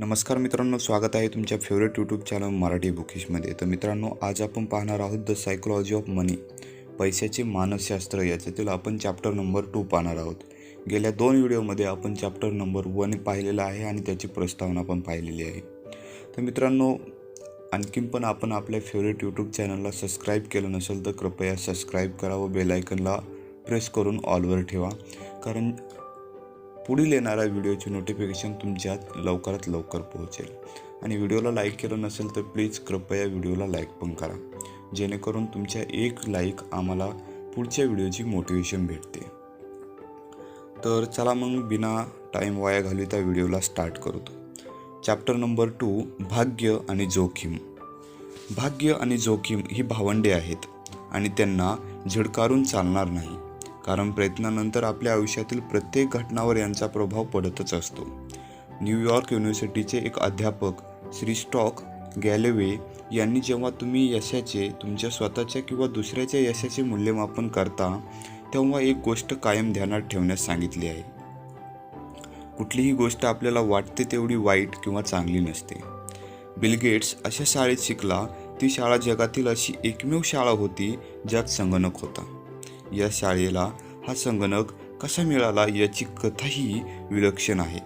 नमस्कार मित्रांनो, स्वागत आहे तुमच्या फेवरेट यूट्यूब चॅनल मराठी बुकिशमध्ये. तर मित्रांनो, आज आपण पाहणार आहोत द सायकोलॉजी ऑफ मनी, पैशाचे मानसशास्त्र. याच्यातील आपण चॅप्टर नंबर 2 पाहणार आहोत. गेल्या 2 व्हिडिओमध्ये आपण चॅप्टर नंबर 1 पाहिलेला आहे आणि त्याची प्रस्तावना पण पाहिलेली आहे. तर मित्रांनो, आणखीन पण आपण आपल्या फेवरेट यूट्यूब चॅनलला सबस्क्राईब केलं नसेल तर कृपया सबस्क्राईब करा व बेल आयकनला प्रेस करून ऑलवर ठेवा, कारण पुढील येणाऱ्या व्हिडिओची नोटिफिकेशन तुमच्यात लवकरात लवकर पोहोचेल. आणि व्हिडिओला लाईक केलं नसेल तर प्लीज कृपया व्हिडिओला लाईक पण करा, जेणेकरून तुमच्या एक लाईक आम्हाला पुढच्या व्हिडिओची मोटिवेशन भेटते. तर चला मग बिना टाईम वाया घालवता व्हिडिओला स्टार्ट करतो. चॅप्टर नंबर 2, भाग्य आणि जोखीम. भाग्य आणि जोखीम ही भावंडे आहेत आणि त्यांना झिडकारून चालणार नाही, कारण प्रयत्नानंतर आपल्या आयुष्यातील प्रत्येक घटनावर यांचा प्रभाव पडतच असतो. न्यूयॉर्क युनिव्हर्सिटीचे एक अध्यापक श्री स्टॉक गॅलवे यांनी जेव्हा तुम्ही यशाचे, तुमच्या स्वतःच्या किंवा दुसऱ्याच्या यशाचे मूल्यमापन करता, तेव्हा एक गोष्ट कायम ध्यानात ठेवण्यास सांगितली आहे. कुठलीही गोष्ट आपल्याला वाटते तेवढी वाईट किंवा चांगली नसते. बिल गेट्स अशा शाळेत शिकला. ती शाळा जगातील अशी एकमेव शाळा होती ज्यात संगणक होता. या शाळेला हा संगणक कसा मिळाला याची कथाही विलक्षण आहे.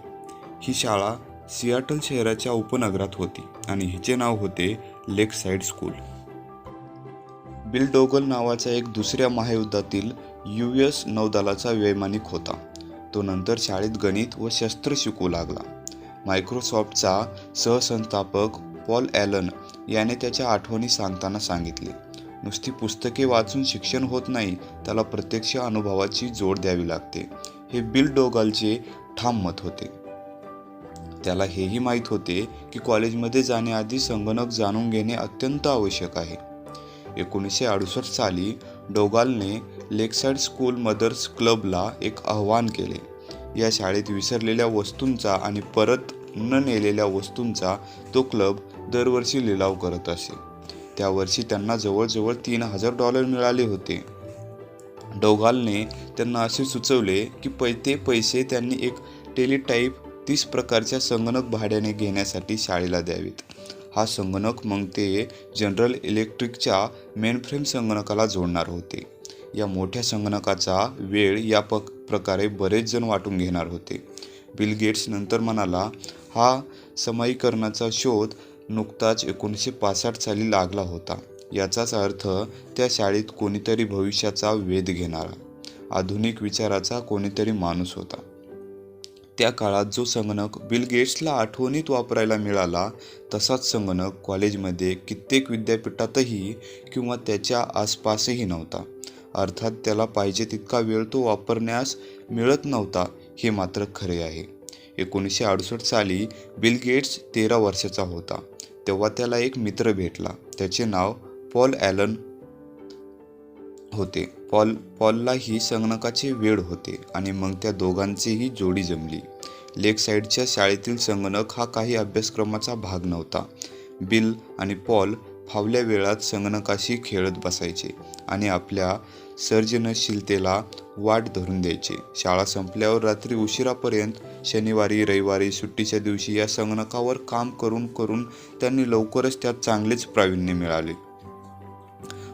ही शाळा सियाटल शहराच्या उपनगरात होती आणि हिचे नाव होते लेकसाईड स्कूल. बिल डोगल नावाचा एक दुसऱ्या महायुद्धातील US नौदलाचा वैमानिक होता. तो नंतर शाळेत गणित व शस्त्र शिकू लागला. मायक्रोसॉफ्टचा सहसंस्थापक पॉल ॲलन याने त्याच्या आठवणी सांगताना सांगितले, नुसती पुस्तके वाचून शिक्षण होत नाही, त्याला प्रत्यक्ष अनुभवाची जोड द्यावी लागते. हे बिल डोगलचे ठाम मत होते. त्याला हेही माहीत होते की कॉलेजमध्ये जाण्याआधी संगणक जाणून घेणे अत्यंत आवश्यक आहे. 1968 साली डोगालने लेकसाईड स्कूल मदर्स क्लबला एक आवाहन केले. या शाळेत विसरलेल्या वस्तूंचा आणि परत न नेलेल्या वस्तूंचा तो क्लब दरवर्षी लिलाव करत असे. त्या वर्षी त्यांना जवळजवळ $3000 मिळाले होते. डोगालने त्यांना असे सुचवले की ते पैसे त्यांनी एक टेलिटाईप 30 प्रकारच्या संगणक भाड्याने घेण्यासाठी शाळेला द्यावेत. हा संगणक मग ते जनरल इलेक्ट्रिकच्या मेनफ्रेम संगणकाला जोडणार होते. या मोठ्या संगणकाचा वेळ या प्रकारे बरेच जण वाटून घेणार होते. बिल गेट्स नंतर म्हणाला, हा समाईकरणाचा शोध नुकताच 1965 साली लागला होता. याचाच अर्थ त्या शाळेत कोणीतरी भविष्याचा वेध घेणारा, आधुनिक विचाराचा कोणीतरी माणूस होता. त्या काळात जो संगणक बिल गेट्सला आठवणीत वापरायला मिळाला, तसाच संगणक कॉलेजमध्ये, कित्येक विद्यापीठातही किंवा त्याच्या आसपासही नव्हता. अर्थात त्याला पाहिजे तितका वेळ तो वापरण्यास मिळत नव्हता, हे मात्र खरे आहे. 1968 साली बिल गेट्स 13 वर्षाचा होता. तेव्हा त्याला एक मित्र भेटला. त्याचे नाव पॉल ॲलन होते. पॉललाही संगणकाचे वेड होते आणि मग त्या दोघांचीही जोडी जमली. लेकसाईडच्या शाळेतील संगणक हा काही अभ्यासक्रमाचा भाग नव्हता. बिल आणि पॉल फावल्या वेळात संगणकाशी खेळत बसायचे आणि आपल्या सर्जनशीलतेला वाट धरून द्यायचे. शाळा संपल्यावर रात्री उशिरापर्यंत, शनिवारी, रविवारी, सुट्टीच्या दिवशी या संगणकावर काम करून करून त्यांनी लवकरच त्यात चांगलेच प्रावीण्य मिळाले.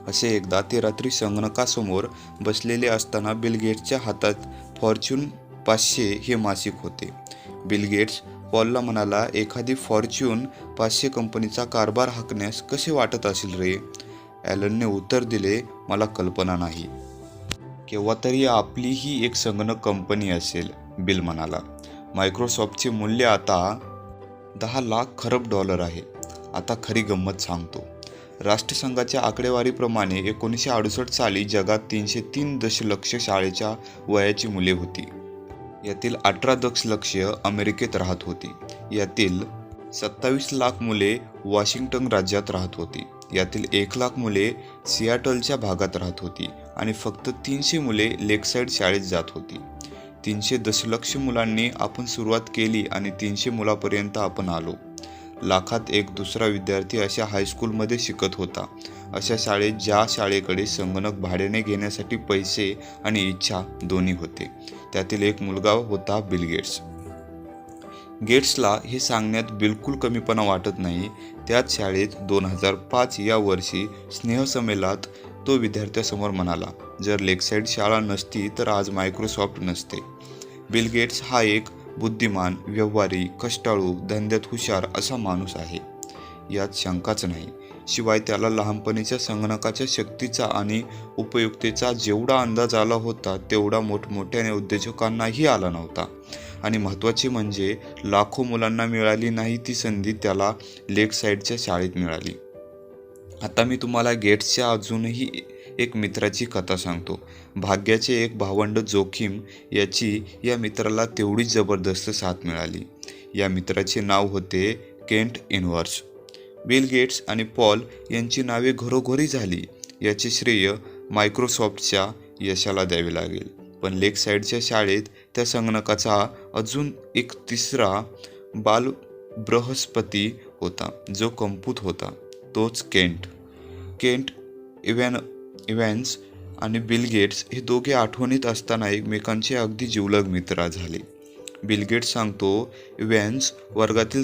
असे एकदा ते रात्री संगणकासमोर बसलेले असताना बिल गेट्सच्या हातात फॉर्च्यून 500 हे मासिक होते. बिल गेट्स पॉलला म्हणाला, एखादी फॉर्च्यून 500 कंपनीचा कारभार हाकण्यास कसे वाटत असेल रे? ॲलनने उत्तर दिले, मला कल्पना नाही. केव्हा तरी आपलीही एक संगणक कंपनी असेल, बिल म्हणाला. मायक्रोसॉफ्टचे मूल्य आता $10 लाख आहे. आता खरी गंमत सांगतो. राष्ट्रसंघाच्या आकडेवारीप्रमाणे 1968 साली जगात 303 दशलक्ष शाळेच्या वयाची मुले होती. यातील 18 दशलक्ष अमेरिकेत राहत होती. यातील 27 लाख मुले वॉशिंग्टन राज्यात राहत होती. यातील 1 लाख मुले सियाटलच्या भागात राहत होती आणि फक्त 300 मुले लेकसाईड शाळेत जात होती. 300 दशलक्ष मुलांनी आपण सुरुवात केली आणि 300 मुलापर्यंत आपण आलो. लाखात एक दुसरा विद्यार्थी अशा हायस्कूलमध्ये शिकत होता. अशा शाळेत, ज्या शाळेकडे संगणक भाड्याने घेण्यासाठी पैसे आणि इच्छा दोन्ही होते. त्यातील एक मुलगा होता बिल गेट्स. गेट्सला हे सांगण्यात बिलकुल कमीपणा वाटत नाही. त्याच शाळेत 2005 या वर्षी स्नेहसंमेलनात तो विद्यार्थ्यासमोर म्हणाला, जर लेकसाईड शाळा नसती तर आज मायक्रोसॉफ्ट नसते. बिल गेट्स हा एक बुद्धिमान, व्यवहारी, कष्टाळू, धंद्यात हुशार असा माणूस आहे, यात शंकाच नाही. शिवाय त्याला लहानपणीच्या संगणकाच्या शक्तीचा आणि उपयुक्ततेचा जेवढा अंदाज आला होता तेवढा मोठमोठ्या उद्योजकांनाही आला नव्हता. आणि महत्त्वाचे म्हणजे लाखो मुलांना मिळाली नाही ती संधी त्याला लेकसाईडच्या शाळेत मिळाली. आता मी तुम्हाला गेट्सच्या अजूनही एक मित्राची कथा सांगतो. भाग्याचे एक भावंड जोखीम याची या मित्राला तेवढीच जबरदस्त साथ मिळाली. या मित्राचे नाव होते केंट इनवर्स. बिल गेट्स आणि पॉल यांची नावे घरोघरी झाली याचे श्रेय मायक्रोसॉफ्टच्या यशाला द्यावे लागेल. पण लेकसाईडच्या शाळेत त्या संगणकाचा अजून एक तिसरा बालबृहस्पती होता जो कमपूत होता, तोच केंट इव्हॅन्स आणि बिल गेट्स हे दोघे आठवणीत असताना एकमेकांचे अगदी जिवलग मित्र झाले. बिल गेट्स सांगतो, इव्हॅन्स वर्गातील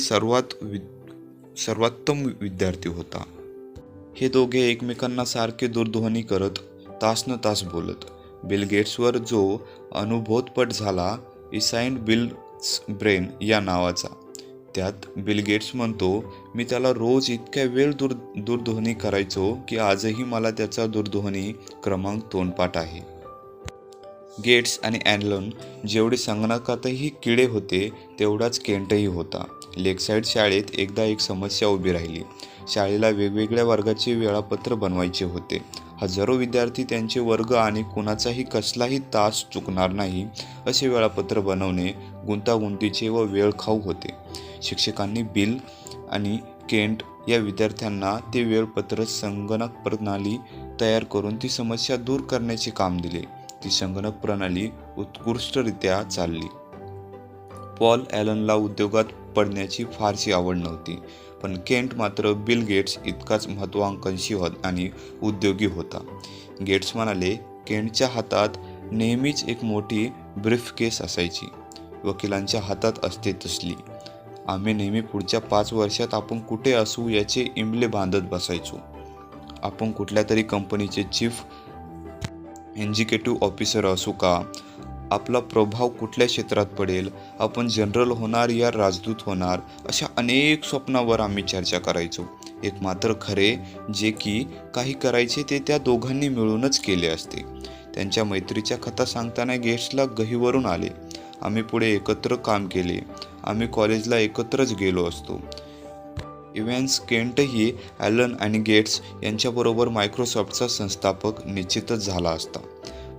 सर्वोत्तम विद्यार्थी होता. हे दोघे एकमेकांना सारखे दूरध्वनी करत तासन तास बोलत. बिल गेट्सवर जो अनुभवपट झाला इसाईंड बिल्स ब्रेन या नावाचा. त्यात बिल गेट्स म्हणतो, मी त्याला रोज इतक्या वेळ दूरध्वनी करायचो की आजही मला त्याचा दूरध्वनी क्रमांक तोंडपाठ आहे. गेट्स आणि ॲलन जेवढे संगणकातही किडे होते तेवढाच केंटही होता. लेकसाईड शाळेत एकदा एक समस्या उभी राहिली. शाळेला वेगवेगळ्या वर्गाचे वेळापत्र बनवायचे होते. हजारो विद्यार्थी, त्यांचे वर्ग आणि कुणाचाही कसलाही तास चुकणार नाही असे वेळापत्र बनवणे गुंतागुंतीचे व वेळखाऊ होते. शिक्षकांनी बिल आणि केंट या विद्यार्थ्यांना ते वेळपत्र संगणक प्रणाली तयार करून ती समस्या दूर करण्याचे काम दिले. ती संगणक प्रणाली उत्कृष्टरित्या चालली. पॉल ॲलनला उद्योगात पडण्याची फारशी आवड नव्हती, पण केंट मात्र बिल गेट्स इतकाच महत्त्वाकांक्षी आणि उद्योगी होता. गेट्स म्हणाले, केंटच्या हातात नेहमीच एक मोठी ब्रीफकेस असायची, वकिलांच्या हातात असते तसली. आम्ही नेहमी पुढच्या 5 वर्षात आपण कुठे असू याचे इमले बांधत बसायचो. आपण कुठल्या तरी कंपनीचे चीफ एक्झिक्युटिव्ह ऑफिसर असू का, आपला प्रभाव कुठल्या क्षेत्रात पडेल, आपण जनरल होणार या राजदूत होणार, अशा अनेक स्वप्नावर आम्ही चर्चा करायचो. एक मात्र खरे, जे की काही करायचे ते त्या दोघांनी मिळूनच केले असते. त्यांच्या मैत्रीच्या कथा सांगताना गेट्सला गहिवरून आले. आम्ही पुढे एकत्र काम केले, आम्ही कॉलेजला एकत्रच गेलो असतो. इव्हॅन्स केंटही ॲलन आणि गेट्स यांच्याबरोबर मायक्रोसॉफ्टचा संस्थापक निश्चितच झाला असता,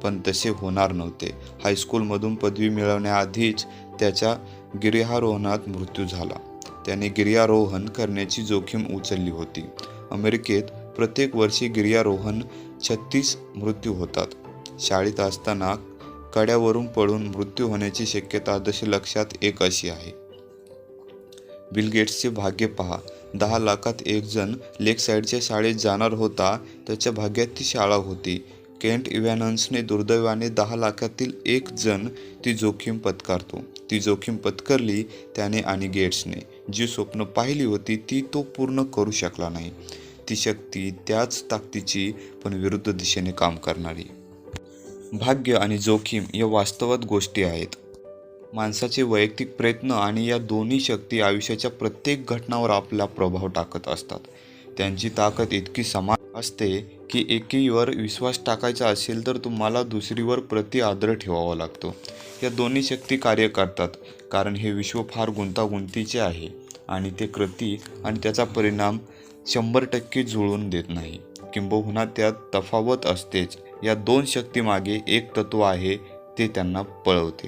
पण तसे होणार नव्हते. हायस्कूलमधून पदवी मिळवण्याआधीच त्याच्या गिर्यारोहणात मृत्यू झाला. त्याने गिर्यारोहण करण्याची जोखीम उचलली होती. अमेरिकेत प्रत्येक वर्षी गिर्यारोहण 36 मृत्यू होतात. शाळेत असताना कड्यावरून पडून मृत्यू होण्याची शक्यता दशलक्षात 1 अशी आहे. बिल गेट्सचे भाग्य पहा. 10 लाखात 1 जण लेकसाईडच्या शाळेत जाणार होता. त्याच्या भाग्यात ती शाळा होती. केंट इव्हॅन्सने दुर्दैवाने 10 लाखातील 1 जण ती जोखीम पत्करतो. ती जोखीम पत्करली त्याने आणि गेट्सने. जी स्वप्न पाहिली होती ती तो पूर्ण करू शकला नाही. ती शक्ती त्याच ताकदीची, पण विरुद्ध दिशेने काम करणारी. भाग्य आणि जोखीम या वास्तवात गोष्टी आहेत. माणसाचे वैयक्तिक प्रयत्न आणि या दोन्ही शक्ती आयुष्याच्या प्रत्येक घटनावर आपला प्रभाव टाकत असतात. त्यांची ताकद इतकी समान असते की एकीवर विश्वास टाकायचा असेल तर तुम्हाला दुसरीवर प्रति आदर ठेवावा लागतो. या दोन्ही शक्ती कार्य करतात कारण हे विश्व फार गुंतागुंतीचे आहे आणि ते कृती आणि त्याचा परिणाम 100% जुळवून देत नाही. किंबहुना त्यात तफावत असतेच. या 2 शक्तीमागे एक तत्व आहे, ते त्यांना पळवते.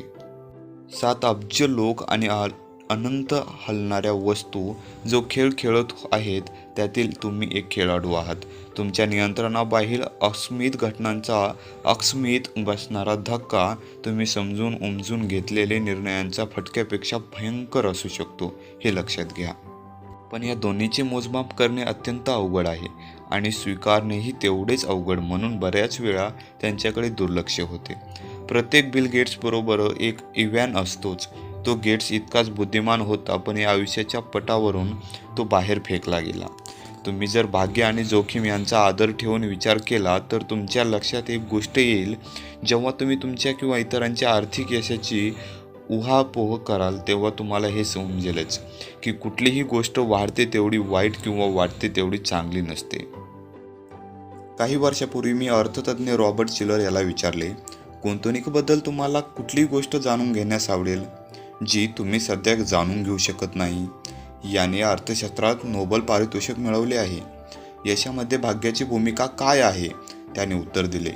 7 अब्ज लोक आणि अनंत हलणाऱ्या वस्तू जो खेळ खेळत आहेत त्यातील तुम्ही एक खेळाडू आहात. तुमच्या नियंत्रणाबाहेर अकस्मित घटनांचा अकस्मित बसणारा धक्का तुम्ही समजून उमजून घेतलेले निर्णयांच्या फटक्यापेक्षा भयंकर असू शकतो, हे लक्षात घ्या. पण या दोन्हीचे मोजमाप करणे अत्यंत अवघड आहे आणि स्वीकारणेही तेवढेच अवघड. म्हणून बऱ्याच वेळा त्यांच्याकडे दुर्लक्ष होते. प्रत्येक बिल गेट्स बरोबर एक इव्हॅन असतोच. तो गेट्स इतकाच बुद्धिमान होता, पण या आयुष्याच्या पटावरून तो बाहेर फेकला गेला. तुम्ही जर भाग्य आणि जोखीम यांचा आदर ठेवून विचार केला तर तुमच्या लक्षात एक गोष्ट येईल. जेव्हा तुम्ही तुमच्या किंवा इतरांच्या आर्थिक यशाची उहापोह कराल तेव्हा तुम्हाला हे समजेलच की कुठलीही गोष्ट वाढते तेवढी वाईट किंवा वाटते तेवढी चांगली नसते. काही वर्षापूर्वी मी अर्थतज्ञ रॉबर्ट चिलर याला विचारले, गुंतवणुकीबद्दल तुम्हाला कुठली गोष्ट जाणून घेण्यास आवडेल जी तुम्ही सध्या जाणून घेऊ शकत नाही? याने अर्थशास्त्रात नोबेल पारितोषिक मिळवले आहे. यशामध्ये भाग्याची भूमिका काय आहे? त्याने उत्तर दिले.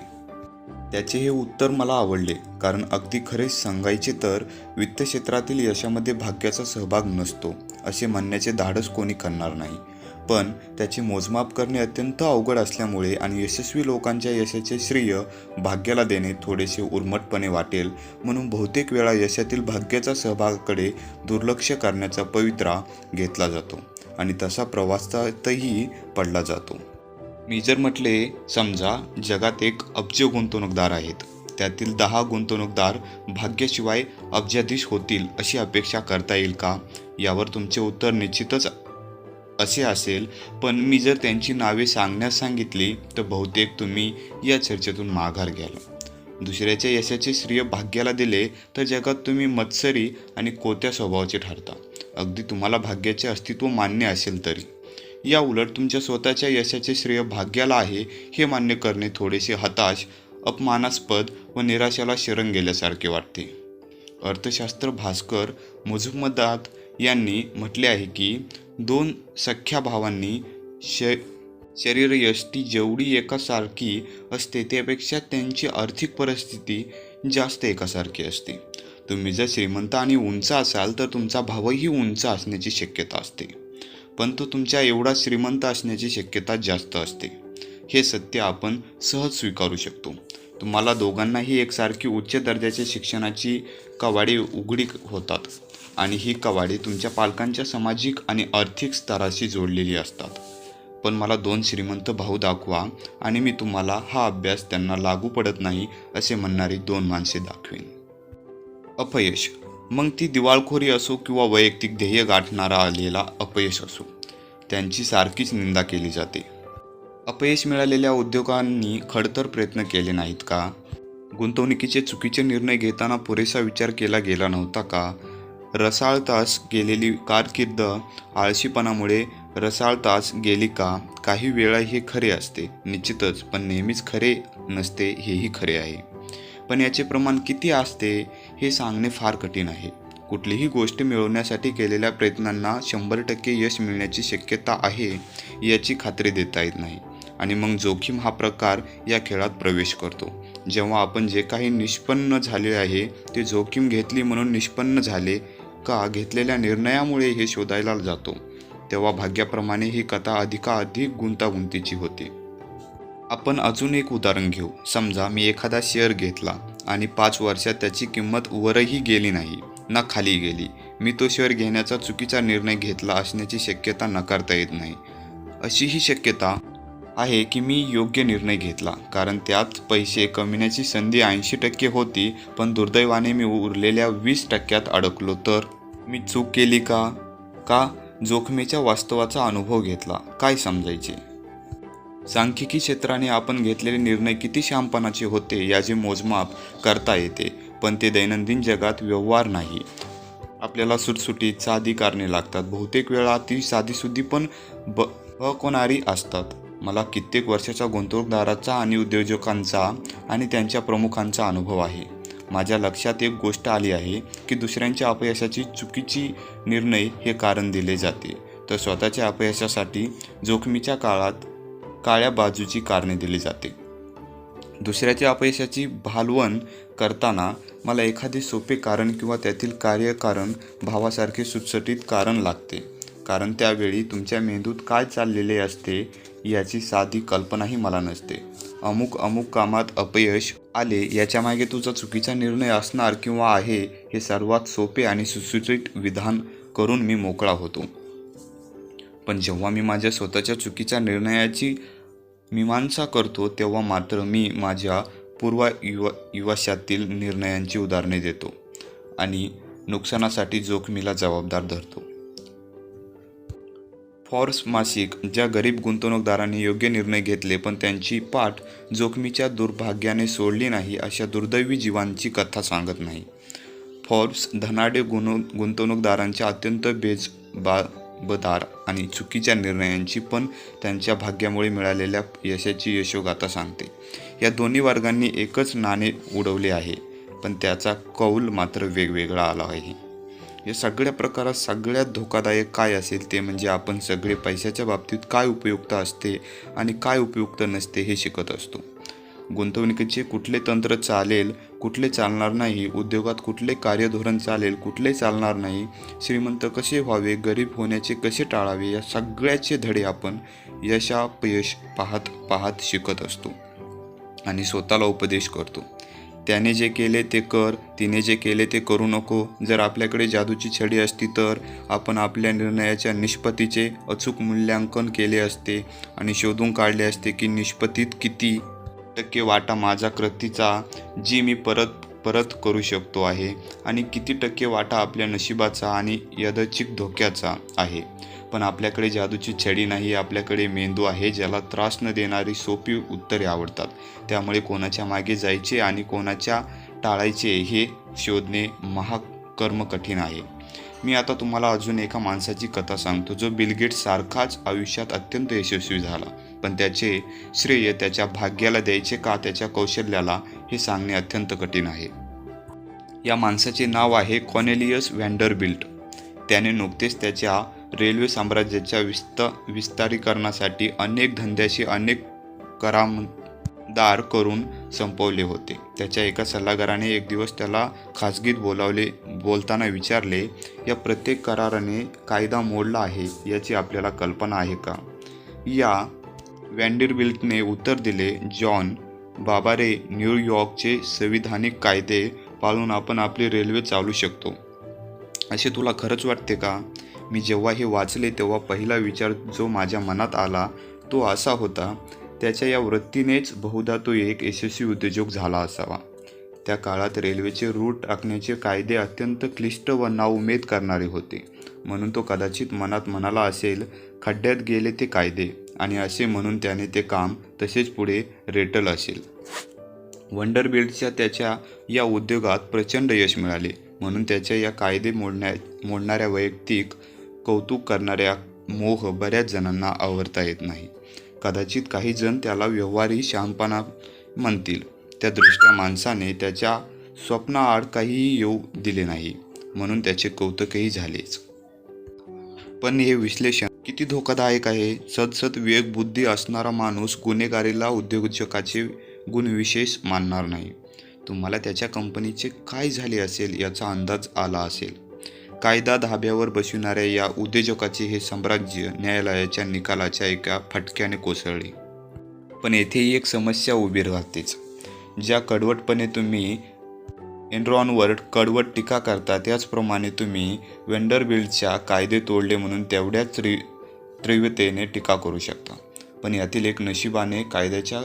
त्याचे हे उत्तर मला आवडले, कारण अगदी खरे सांगायचे तर वित्त क्षेत्रातील यशामध्ये भाग्याचा सहभाग नसतो असे म्हणण्याचे धाडस कोणी करणार नाही. पण त्याचे मोजमाप करणे अत्यंत अवघड असल्यामुळे आणि यशस्वी लोकांच्या यशाचे श्रेय भाग्याला देणे थोडेसे उर्मटपणे वाटेल, म्हणून बहुतेक वेळा यशातील भाग्याचा सहभागाकडे दुर्लक्ष करण्याचा पवित्रा घेतला जातो आणि तसा प्रवासातही पडला जातो. मी जर म्हटले, समजा जगात 1 अब्ज गुंतवणूकदार आहेत, त्यातील 10 गुंतवणूकदार भाग्याशिवाय अब्जाधीश होतील अशी अपेक्षा करता येईल का? यावर तुमचे उत्तर निश्चितच असे असेल. पण मी जर त्यांची नावे सांगण्यास सांगितली तर बहुतेक तुम्ही या चर्चेतून माघार घ्याल. दुसऱ्याच्या यशाचे श्रेय भाग्याला दिले तर जगात तुम्ही मत्सरी आणि कोत्या स्वभावाचे ठरता, अगदी तुम्हाला भाग्याचे अस्तित्व मान्य असेल तरी. या उलट तुमच्या स्वतःच्या यशाचे श्रेय भाग्याला आहे हे मान्य करणे थोडेसे हताश, अपमानास्पद व निराशाला शरण गेल्यासारखे वाटते. अर्थशास्त्र भास्कर मुजुमदार यांनी म्हटले आहे की 2 सख्या भावांनी शरीरयष्टी जेवढी एकासारखी असते त्यापेक्षा त्यांची आर्थिक परिस्थिती जास्त एकासारखी असते. तुम्ही जर श्रीमंत आणि उंच असाल तर तुमचा भावही उंच असण्याची शक्यता असते, पण तो तुमच्या एवढा श्रीमंत असण्याची शक्यता जास्त असते. हे सत्य आपण सहज स्वीकारू शकतो. तुम्हाला दोघांनाही एकसारखी उच्च दर्जाच्या शिक्षणाची कवाडे उघडी होतात आणि ही कवाडे तुमच्या पालकांच्या सामाजिक आणि आर्थिक स्तराशी जोडलेली असतात. पण मला 2 श्रीमंत भाऊ दाखवा आणि मी तुम्हाला हा अभ्यास त्यांना लागू पडत नाही असे म्हणणारी 2 माणसे दाखवेन. अपयश, मग ती दिवाळखोरी असो किंवा वैयक्तिक ध्येय गाठणारा आलेला अपयश असो, त्यांची सारखीच निंदा केली जाते. अपयश मिळालेल्या उद्योगांनी खडतर प्रयत्न केले नाहीत का? गुंतवणुकीचे चुकीचे निर्णय घेताना पुरेसा विचार केला गेला नव्हता का? रसाळतास गेलेली कारकीर्द आळशीपणामुळे रसाळतास गेली का? काही वेळा हे खरे असते निश्चितच, पण नेहमीच खरे नसते हेही खरे आहे. पण याचे प्रमाण किती असते हे सांगणे फार कठीण आहे. कुठलीही गोष्ट मिळवण्यासाठी केलेल्या प्रयत्नांना 100% यश मिळण्याची शक्यता आहे याची खात्री देता येत नाही. आणि मग जोखीम हा प्रकार या खेळात प्रवेश करतो. जेव्हा आपण जे काही निष्पन्न झाले आहे ते जोखीम घेतली म्हणून निष्पन्न झाले का घेतलेल्या निर्णयामुळे हे शोधायला जातो, तेव्हा भाग्याप्रमाणे ही कथा अधिक गुंतागुंतीची होते. आपण अजून एक उदाहरण घेऊ. समजा मी एखादा शेअर घेतला आणि 5 वर्षात त्याची किंमत वरही गेली नाही ना खाली गेली. मी तो शेअर घेण्याचा चुकीचा निर्णय घेतला असण्याची शक्यता नकारता येत नाही. अशीही शक्यता आहे की मी योग्य निर्णय घेतला, कारण त्यात पैसे कमविण्याची संधी 80% होती, पण दुर्दैवाने मी उरलेल्या 20% अडकलो. तर मी चूक केली का जोखमीच्या वास्तवाचा अनुभव घेतला? काय समजायचे? सांख्यिकी क्षेत्राने आपण घेतलेले निर्णय किती शहाणपणाचे होते याचे मोजमाप करता येते, पण ते दैनंदिन जगात व्यवहार नाही. आपल्याला सुटसुटीत साधी कारणे लागतात. बहुतेक वेळा ती साधीसुद्धी पण बहकवणारी असतात. मला कित्येक वर्षाचा गुंतवणूकदाराचा आणि उद्योजकांचा आणि त्यांच्या प्रमुखांचा अनुभव आहे. माझ्या लक्षात एक गोष्ट आली आहे की दुसऱ्यांच्या अपयशाची चुकीची निर्णय हे कारण दिले जाते, तर स्वतःच्या अपयशासाठी जोखमीच्या काळात काळ्या बाजूची कारणे दिली जाते. दुसऱ्याच्या अपयशाची भालवण करताना मला एखादे सोपे कारण किंवा त्यातील कार्यकारण भावासारखे सुटसुटीत कारण लागते, कारण त्यावेळी तुमच्या मेंदूत काय चाललेले असते याची साधी कल्पनाही मला नसते. अमुक कामात अपयश आले याच्यामागे तुझा चुकीचा निर्णय असणार किंवा आहे हे सर्वात सोपे आणि सुटसुटीत विधान करून मी मोकळा होतो. पण जेव्हा मी माझ्या स्वतःच्या चुकीच्या निर्णयाची मीमांसा करतो तेव्हा मात्र मी माझ्या पूर्वायुष्यातील निर्णयांची उदाहरणे देतो आणि नुकसानासाठी जोखमीला जबाबदार धरतो. फॉर्ब्स मासिक ज्या गरीब गुंतवणूकदारांनी योग्य निर्णय घेतले पण त्यांची पाठ जोखमीच्या दुर्भाग्याने सोडली नाही अशा दुर्दैवी जीवांची कथा सांगत नाही. फॉर्ब्स धनाढ्य गुंतवणूकदारांच्या अत्यंत बेजबाबदार आणि चुकीच्या निर्णयांची पण त्यांच्या भाग्यामुळे मिळालेल्या यशाची यशोगाथा सांगते. या दोन्ही वर्गांनी एकच नाणे उडवले आहे पण त्याचा कौल मात्र वेगवेगळा आला आहे. या सगळ्या प्रकारात सगळ्यात धोकादायक काय असेल ते म्हणजे आपण सगळे पैशाच्या बाबतीत काय उपयुक्त असते आणि काय उपयुक्त नसते हे शिकत असतो. गुंतवणुकीचे कुठले तंत्र चालेल, कुठले चालणार नाही, उद्योगात कुठले कार्यधोरण चालेल, कुठले चालणार नाही, श्रीमंत कसे व्हावे, गरीब होण्याचे कसे टाळावे, या सगळ्याचे धडे आपण यशापयश पाहत पाहत शिकत असतो आणि स्वतःला उपदेश करतो. त्याने जे केले ते कर, तिने जे केले ते करू नको. जर आपल्याकडे जादूची छडी असती तर आपण आपल्या निर्णयाच्या निष्पत्तीचे अचूक मूल्यांकन केले असते आणि शोधून काढले असते की निष्पत्तीत किती टक्के वाटा माझा कृतीचा जी मी परत करू शकतो आहे आणि किती टक्के वाटा आपल्या नशिबाचा आणि यादृच्छिक धोक्याचा आहे. पण आपल्याकडे जादूची छडी नाही, आपल्याकडे मेंदू आहे ज्याला त्रास न देणारी सोपी उत्तरे आवडतात. त्यामुळे कोणाच्या मागे जायचे आणि कोणाच्या टाळायचे हे शोधणे महाकर्म कठीण आहे. मी आता तुम्हाला अजून एका माणसाची कथा सांगतो जो बिल गेट्स सारखाच आयुष्यात अत्यंत यशस्वी झाला. पण त्याचे श्रेय त्याच्या भाग्याला द्यायचे का त्याच्या कौशल्याला हे सांगणे अत्यंत कठीण आहे. या माणसाचे नाव आहे कॉर्नेलियस व्हँडरबिल्ट. त्याने नुकतेच त्याच्या रेल्वे साम्राज्याच्या विस्तारीकरणासाठी अनेक धंद्याशी अनेक करामदार करून संपवले होते. त्याच्या एका सल्लागाराने एक दिवस त्याला खाजगीत बोलताना विचारले, या प्रत्येक कराराने कायदा मोडला आहे याची आपल्याला कल्पना आहे का? या व्हँडरबिल्टने उत्तर दिले, जॉन बाबा रे, न्यूयॉर्कचे संविधानिक कायदे पाळून आपण आपली रेल्वे चालवू शकतो असे तुला खरंच वाटते का? मी जेव्हा हे वाचले तेव्हा पहिला विचार जो माझ्या मनात आला तो असा होता, त्याच्या या वृत्तीनेच बहुधा तो एक यशस्वी उद्योजक झाला असावा. त्या काळात रेल्वेचे रूट आखण्याचे कायदे अत्यंत क्लिष्ट व नाउमेद करणारे होते. म्हणून तो कदाचित मनात म्हणाला असेल, खड्ड्यात गेले ते कायदे, आणि असे म्हणून त्याने ते काम तसेच पुढे रेटल असेल. व्हँडरबिल्टच्या त्याच्या या उद्योगात प्रचंड यश मिळाले. म्हणून त्याच्या या कायदे मोडणाऱ्या वैयक्तिक कौतुक करणाऱ्या मोह बऱ्याच जणांना आवरता येत नाही. कदाचित काही जण त्याला व्यवहारी शहाणपणा म्हणतील. त्या दृष्ट्या माणसाने त्याच्या स्वप्नाआड काहीही येऊ दिले नाही म्हणून त्याचे कौतुकही झालेच. पण हे विश्लेषण किती धोकादायक आहे. सदसद विवेक बुद्धी असणारा माणूस गुन्हेगारीला उद्योजकाचे गुणविशेष मानणार नाही. तुम्हाला त्याच्या कंपनीचे काय झाले असेल याचा अंदाज आला असेल. कायदा धाब्यावर बसविणाऱ्या या उद्योजकाचे हे साम्राज्य न्यायालयाच्या निकालाच्या एका फटक्याने कोसळले. पण येथेही एक समस्या उभी राहतेच. ज्या कडवटपणे तुम्ही एनरॉनवर कडवट टीका करता त्याचप्रमाणे तुम्ही व्हँडरबिल्टच्या कायदे तोडले म्हणून तेवढ्याच तीव्रतेने टीका करू शकता. पण यातील एक नशिबाने कायद्याच्या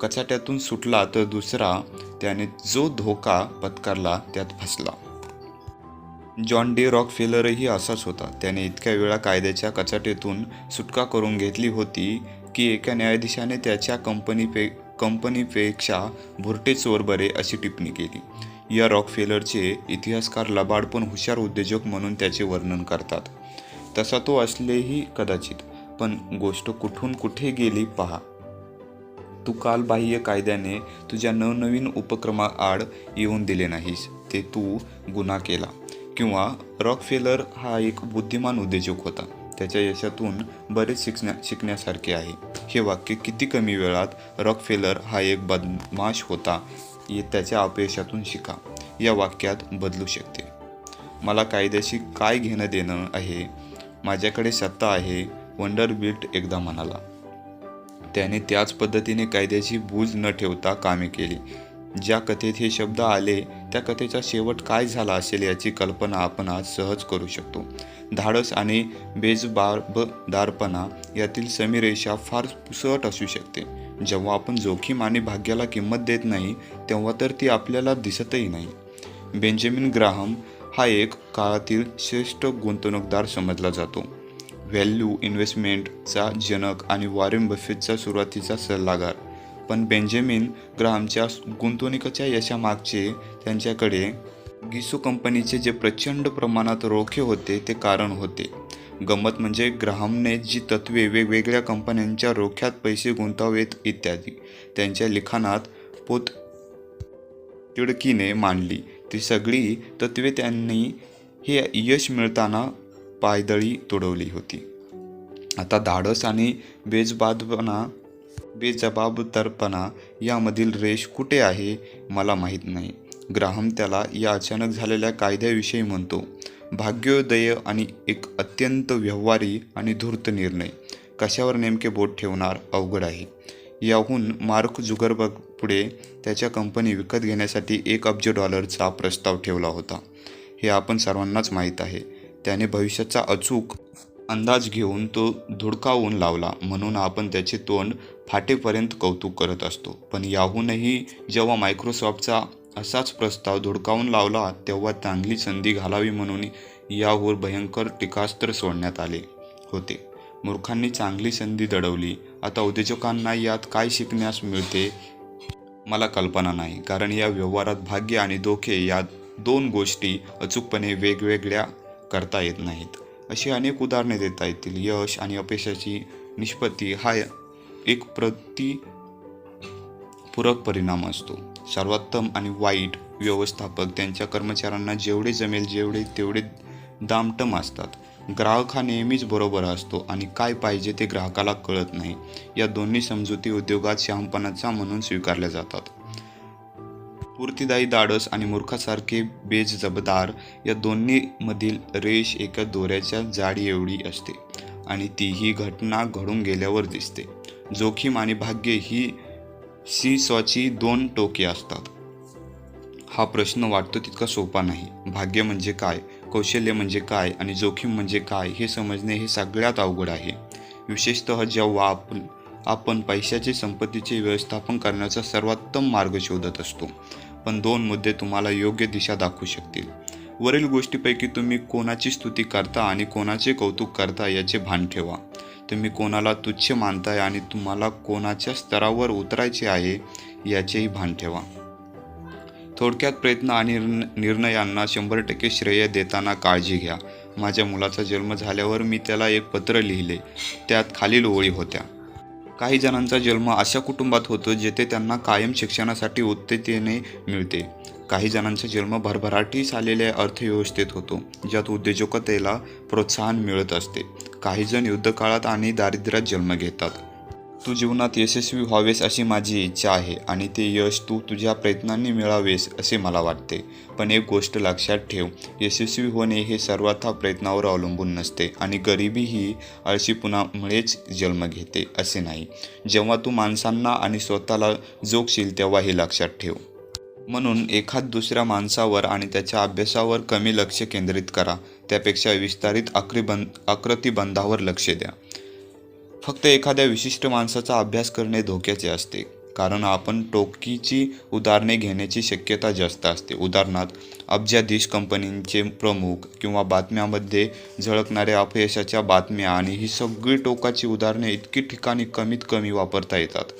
कचाट्यातून सुटला तर दुसरा त्याने जो धोका पत्करला त्यात फसला. जॉन डी रॉकफेलरही असाच होता. त्याने इतक्या वेळा कायद्याच्या कचाट्यातून सुटका करून घेतली होती की एका न्यायाधीशाने त्याच्या कंपनीपेक्षा भुरटे चोर बरे अशी टिप्पणी केली. या रॉकफेलरचे इतिहासकार लबाड पण हुशार उद्योजक म्हणून त्याचे वर्णन करतात. तसा तो असलेही कदाचित. पण गोष्ट कुठून कुठे गेली पहा. तू कालबाह्य कायद्याने तुझ्या नवनवीन उपक्रमाआड येऊन दिले नाहीस, ते तू गुन्हा केला. किंवा रॉकफेलर हा एक बुद्धिमान उद्योजक होता. त्याच्या यशातून बरेच शिकण्यासारखे आहे. हे वाक्य किती कमी वेळात रॉकफेलर हा एक बदमाश होता त्याच्या अपयशातून शिका या वाक्यात बदलू शकते. मला कायद्याशी काय घेणं देणं आहे, माझ्याकडे सत्ता आहे, व्हँडरबिल्ट एकदा म्हणाला. त्याने त्याच पद्धतीने कायद्याची बूज न ठेवता कामे केली. ज्या कथेत हे शब्द आले त्या कथेचा शेवट काय झाला असेल याची कल्पना आपण आज सहज करू शकतो. धाडस आणि बेजबाबदारपणा यातील समीरेषा फार पुसट असू शकते. जेव्हा आपण जोखीम आणि भाग्याला किंमत देत नाही तेव्हा तर ती आपल्याला दिसतही नाही. बेंजामिन ग्राहम हा एक काळातील श्रेष्ठ गुंतवणूकदार समजला जातो. व्हॅल्यू इन्व्हेस्टमेंटचा जनक आणि वॉरेन बफेटचा सुरुवातीचा सल्लागार. पण बेंजामिन ग्राहमच्या गुंतवणुकीच्या यशामागचे त्यांच्याकडे गिसो कंपनीचे जे प्रचंड प्रमाणात रोखे होते ते कारण होते. गंमत म्हणजे ग्राहमने जी तत्त्वे वेगवेगळ्या कंपन्यांच्या रोख्यात पैसे गुंतवावेत इत्यादी त्यांच्या लिखाणात पोततिडकीने मांडली. ती सगळी तत्त्वे त्यांनी हे यश मिळताना पायदळी तुडवली होती. आता धाडस आणि बेजबाबदारपणा यामधील रेष कुठे आहे मला माहीत नाही. ग्राहम त्याला या अचानक झालेल्या कायद्याविषयी म्हणतो. भाग्योदय आणि एक अत्यंत व्यवहारी आणि धूर्त निर्णय. कशावर नेमके बोट ठेवणार अवघड आहे. याहून मार्क झुकरबर्ग पुढे त्याच्या कंपनी विकत घेण्यासाठी $1 अब्ज प्रस्ताव ठेवला होता. हे आपण सर्वांनाच माहीत आहे. त्याने भविष्याचा अचूक अंदाज घेऊन तो धुडकावून लावला म्हणून आपण त्याचे तोंड फाटेपर्यंत कौतुक करत असतो. पण याहूनही जेव्हा मायक्रोसॉफ्टचा असाच प्रस्ताव धुडकावून लावला तेव्हा चांगली संधी घालावी म्हणून यावर भयंकर टीकास्त्र सोडण्यात आले होते. मूर्खांनी चांगली संधी दडवली. आता उद्योजकांना यात काय शिकण्यास मिळते मला कल्पना नाही, कारण या व्यवहारात भाग्य आणि धोके या दोन गोष्टी अचूकपणे वेगवेगळ्या करता येत नाहीत. अशी अनेक उदाहरणे देता येतील. यश आणि अपयशाची निष्पत्ती हा एक पूरक परिणाम असतो. सर्वोत्तम आणि वाईट व्यवस्थापक त्यांच्या कर्मचाऱ्यांना जेवढे जमेल तेवढे दामटम असतात. ग्राहक हा नेहमीच बरोबर असतो आणि काय पाहिजे ते ग्राहकाला कळत नाही. या दोन्ही समजुती उद्योगात शहाणपणाचा म्हणून स्वीकारल्या जातात. स्फूर्तिदायी धाडस आणि मूर्खासारखे बेजबाबदार या दोन्हीमधील रेष एका दोऱ्याच्या जाडी एवढी असते आणि तीही घटना घडून गेल्यावर दिसते. जोखीम आणि भाग्य ही सीसॉची दोन टोके असतात. हा प्रश्न वाटतो तितका सोपा नाही. भाग्य म्हणजे काय, कौशल्य म्हणजे काय आणि जोखीम म्हणजे काय हे समजणे हे सगळ्यात अवघड आहे. विशेषतः जेव्हा आपण पैशाचे संपत्तीचे व्यवस्थापन करण्याचा सर्वोत्तम मार्ग शोधत असतो. पण दोन मुद्दे तुम्हाला योग्य दिशा दाखवू शकतील. वरील गोष्टीपैकी तुम्ही कोणाची स्तुती करता आणि कोणाचे कौतुक करता याचे भान ठेवा. तुम्ही कोणाला तुच्छ मानताय आणि तुम्हाला कोणाच्या स्तरावर उतरायचे आहे याचेही भान ठेवा. थोडक्यात प्रयत्न आणि निर्णयांना 100% श्रेय देताना काळजी घ्या. माझ्या मुलाचा जन्म झाल्यावर मी त्याला एक पत्र लिहिले. त्यात खालील ओळी होत्या. काही जणांचा जन्म अशा कुटुंबात होतो जेथे त्यांना कायम शिक्षणासाठी उत्तेजने मिळते. काही जणांचा जन्म भरभराटीस आलेल्या अर्थव्यवस्थेत होतो ज्यात उद्योजकतेला प्रोत्साहन मिळत असते. काही जण युद्धकाळात आणि दारिद्र्यात जन्म घेतात. तू जीवनात यशस्वी व्हावेस अशी माझी इच्छा आहे आणि ते यश तू तुझ्या प्रयत्नांनी मिळावेस असे मला वाटते. पण एक गोष्ट लक्षात ठेव, यशस्वी होणे हे सर्वथा प्रयत्नावर अवलंबून नसते आणि गरिबी ही आळशीपणामुळेच जन्म घेते असे नाही. जेव्हा तू माणसांना आणि स्वतःला जोखशील तेव्हा हे लक्षात ठेव. म्हणून दुसऱ्या माणसावर आणि त्याच्या अभ्यासावर कमी लक्ष केंद्रित करा. त्यापेक्षा विस्तारित आकृतिबंधावर लक्ष द्या. फक्त एखाद्या विशिष्ट माणसाचा अभ्यास करणे धोक्याचे असते, कारण आपण टोकीची उदाहरणे घेण्याची शक्यता जास्त असते. उदाहरणार्थ अब्जाधीश कंपनींचे प्रमुख किंवा बातम्यांमध्ये झळकणाऱ्या अपयशाच्या बातम्या आणि ही सगळी टोकाची उदाहरणे इतकी ठिकाणी कमीत कमी वापरता येतात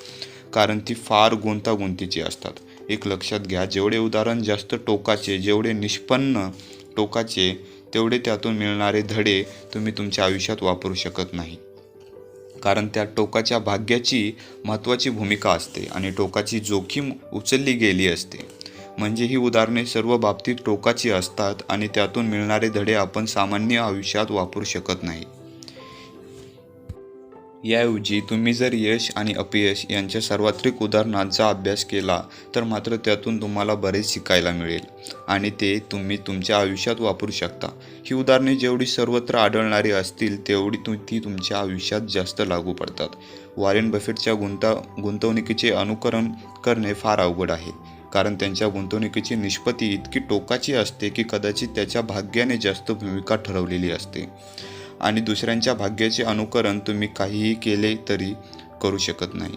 कारण ती फार गुंतागुंतीची असतात. एक लक्षात घ्या, जेवढे उदाहरण जास्त टोकाचे, जेवढे निष्पन्न टोकाचे, तेवढे त्यातून मिळणारे धडे तुम्ही तुमच्या आयुष्यात वापरू शकत नाही. कारण त्या टोकाच्या भाग्याची महत्त्वाची भूमिका असते आणि टोकाची जोखीम उचलली गेली असते. म्हणजे ही उदाहरणे सर्व बाबतीत टोकाची असतात आणि त्यातून मिळणारे धडे आपण सामान्य आयुष्यात वापरू शकत नाही. याऐवजी तुम्ही जर यश आणि अपयश यांच्या सार्वत्रिक उदाहरणांचा अभ्यास केला तर मात्र त्यातून तुम्हाला बरेच शिकायला मिळेल आणि ते तुम्ही तुमच्या आयुष्यात वापरू शकता. ही उदाहरणे जेवढी सर्वत्र आढळणारी असतील तेवढी ती तुमच्या आयुष्यात जास्त लागू पडतात. वॉरेन बफेटच्या गुंतवणुकीचे अनुकरण करणे फार अवघड आहे, कारण त्यांच्या गुंतवणुकीची निष्पत्ती इतकी टोकाची असते की कदाचित त्याच्या भाग्याने जास्त भूमिका ठरवलेली असते आणि दुसऱ्यांच्या भाग्याचे अनुकरण तुम्ही काहीही केले तरी करू शकत नाही.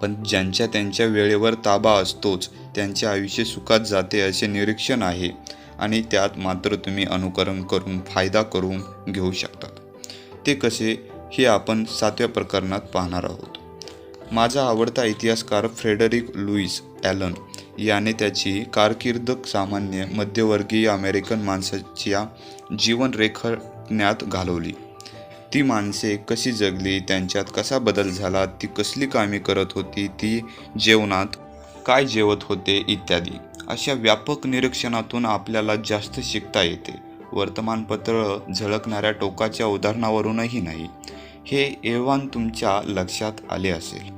पण ज्यांच्या त्यांच्या वेळेवर ताबा असतोच त्यांचे आयुष्य सुखात जाते असे निरीक्षण आहे. आणि त्यात मात्र तुम्ही अनुकरण करून फायदा करून घेऊ शकतात. ते कसे हे आपण 7व्या प्रकरणात पाहणार आहोत. माझा आवडता इतिहासकार फ्रेडरिक लुईस ॲलन याने त्याची कारकीर्द सामान्य मध्यमवर्गीय अमेरिकन माणसाच्या जीवन रेखाटण्यात घालवली. ती माणसे कशी जगली, त्यांच्यात कसा बदल झाला, ती कसली कामे करत होती, ती जेवणात काय जेवत होते इत्यादी. अशा व्यापक निरीक्षणातून आपल्याला जास्त शिकता येते. वर्तमानपत्र झळकणाऱ्या टोकाच्या उदाहरणावरूनही नाही. हे एव्हान तुमच्या लक्षात आले असेल.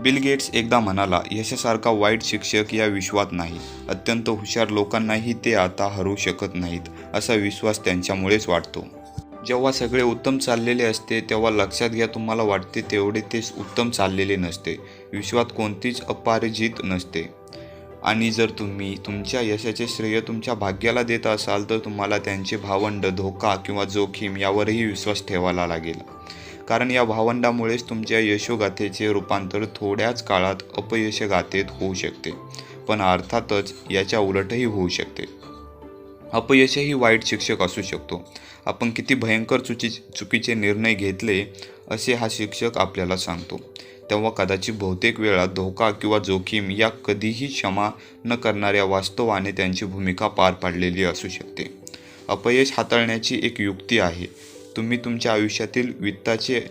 बिल गेट्स एकदा म्हणाला, यशासारखा वाईट शिक्षक या विश्वात नाही. अत्यंत हुशार लोकांनाही ते आता हरवू शकत नाहीत असा विश्वास त्यांच्यामुळेच वाटतो. जेव्हा सगळे उत्तम चाललेले असते तेव्हा लक्षात घ्या, तुम्हाला वाटते तेवढे ते उत्तम चाललेले नसते. विश्वात कोणतीच अपराजित नसते. आणि जर तुम्ही तुमच्या यशाचे श्रेय तुमच्या भाग्याला देत असाल तर तुम्हाला त्यांचे भावंड, धोका किंवा जोखीम यावरही विश्वास ठेवायला लागेल. कारण या भावंडामुळेच तुमच्या यशोगाथेचे रूपांतर थोड्याच काळात अपयशगाथेत होऊ शकते. पण अर्थातच याच्या उलटही होऊ शकते. अपयशही वाईट शिक्षक असू शकतो. आपण किती भयंकर चुकीचे निर्णय घेतले असे हा शिक्षक आपल्याला सांगतो. तेव्हा कदाचित बहुतेक वेळा धोका किंवा जोखीम या कधीही क्षमा न करणाऱ्या वास्तवाने त्यांची भूमिका पार पाडलेली असू शकते. अपयश हाताळण्याची एक युक्ती आहे. तुम्ही तुमच्या आयुष्यातील वित्ताचे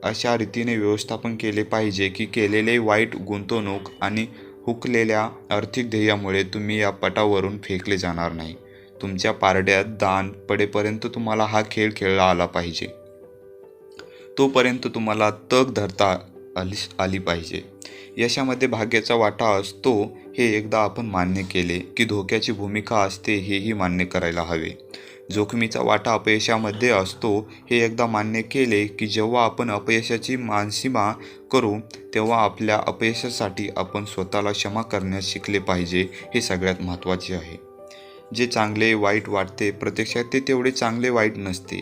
अशा रीतीने व्यवस्थापन केले पाहिजे की केलेले वाईट गुंतवणूक आणि हुकलेल्या आर्थिक ध्येयामुळे तुम्ही या पटावरून फेकले जाणार नाही. तुमच्या पारड्यात दान पडेपर्यंत तुम्हाला हा खेळ खेळला आला पाहिजे. तोपर्यंत तुम्हाला तग धरता आली पाहिजे. यशामध्ये भाग्याचा वाटा असतो हे एकदा आपण मान्य केले की धोक्याची भूमिका असते हेही मान्य करायला हवे. जोखमीचा वाटा अपयशामध्ये असतो हे एकदा मान्य केले की जेव्हा आपण अपयशाची मानसीमा करू तेव्हा आपल्या अपयशासाठी आपण स्वतःला क्षमा करण्यास शिकले पाहिजे. हे सगळ्यात महत्त्वाचे आहे. जे चांगले वाईट वाटते प्रत्यक्षात ते तेवढे चांगले वाईट नसते.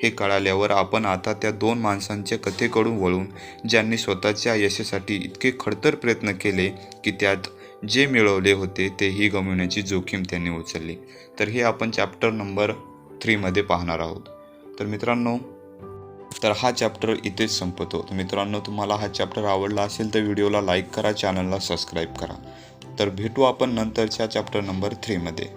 हे कळाल्यावर आपण आता त्या 2 माणसांच्या कथेकडून वळून ज्यांनी स्वतःच्या यशासाठी इतके खडतर प्रयत्न केले की त्यात जे मिळवले होते तेही गमावण्याची जोखीम त्यांनी उचलली. तर हे आपण चॅप्टर नंबर 3 मध्ये पाहणार आहोत. तर मित्रांनो, हा चॅप्टर इथेच संपतो. तर मित्रांनो, तुम्हाला हा चॅप्टर आवडला असेल तर व्हिडिओला लाईक करा, चॅनलला सबस्क्राईब करा. तर भेटू आपण नंतरच्या चॅप्टर नंबर 3 मध्ये.